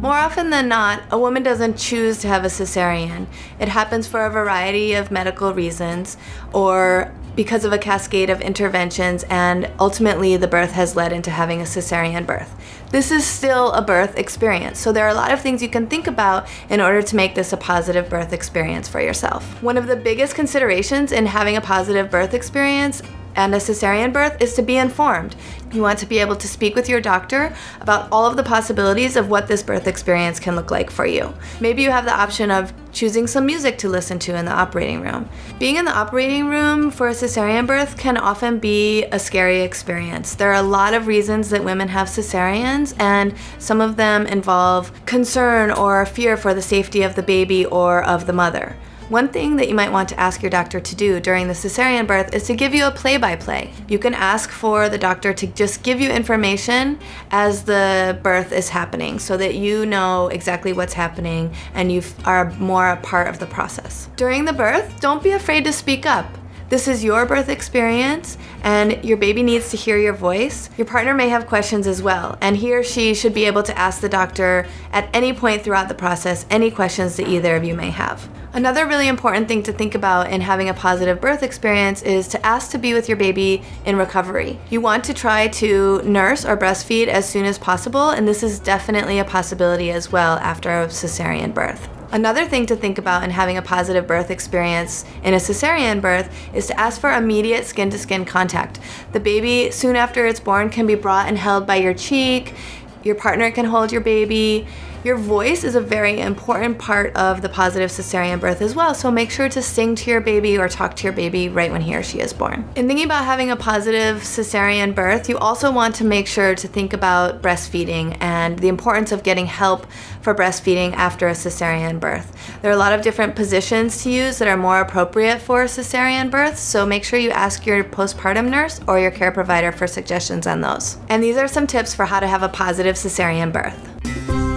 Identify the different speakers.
Speaker 1: More often than not, a woman doesn't choose to have a cesarean. It happens for a variety of medical reasons or because of a cascade of interventions, and ultimately the birth has led into having a cesarean birth. This is still a birth experience, so there are a lot of things you can think about in order to make this a positive birth experience for yourself. One of the biggest considerations in having a positive birth experience and a cesarean birth is to be informed. You want to be able to speak with your doctor about all of the possibilities of what this birth experience can look like for you. Maybe you have the option of choosing some music to listen to in the operating room. Being in the operating room for a cesarean birth can often be a scary experience. There are a lot of reasons that women have cesareans, and some of them involve concern or fear for the safety of the baby or of the mother. One thing that you might want to ask your doctor to do during the cesarean birth is to give you a play-by-play. You can ask for the doctor to just give you information as the birth is happening so that you know exactly what's happening and you are more a part of the process. During the birth, don't be afraid to speak up. This is your birth experience, and your baby needs to hear your voice. Your partner may have questions as well, and he or she should be able to ask the doctor at any point throughout the process any questions that either of you may have. Another really important thing to think about in having a positive birth experience is to ask to be with your baby in recovery. You want to try to nurse or breastfeed as soon as possible, and this is definitely a possibility as well after a cesarean birth. Another thing to think about in having a positive birth experience in a cesarean birth is to ask for immediate skin-to-skin contact. The baby, soon after it's born, can be brought and held by your cheek. Your partner can hold your baby. Your voice is a very important part of the positive cesarean birth as well, so make sure to sing to your baby or talk to your baby right when he or she is born. In thinking about having a positive cesarean birth, you also want to make sure to think about breastfeeding and the importance of getting help for breastfeeding after a cesarean birth. There are a lot of different positions to use that are more appropriate for a cesarean birth, so make sure you ask your postpartum nurse or your care provider for suggestions on those. And these are some tips for how to have a positive cesarean birth.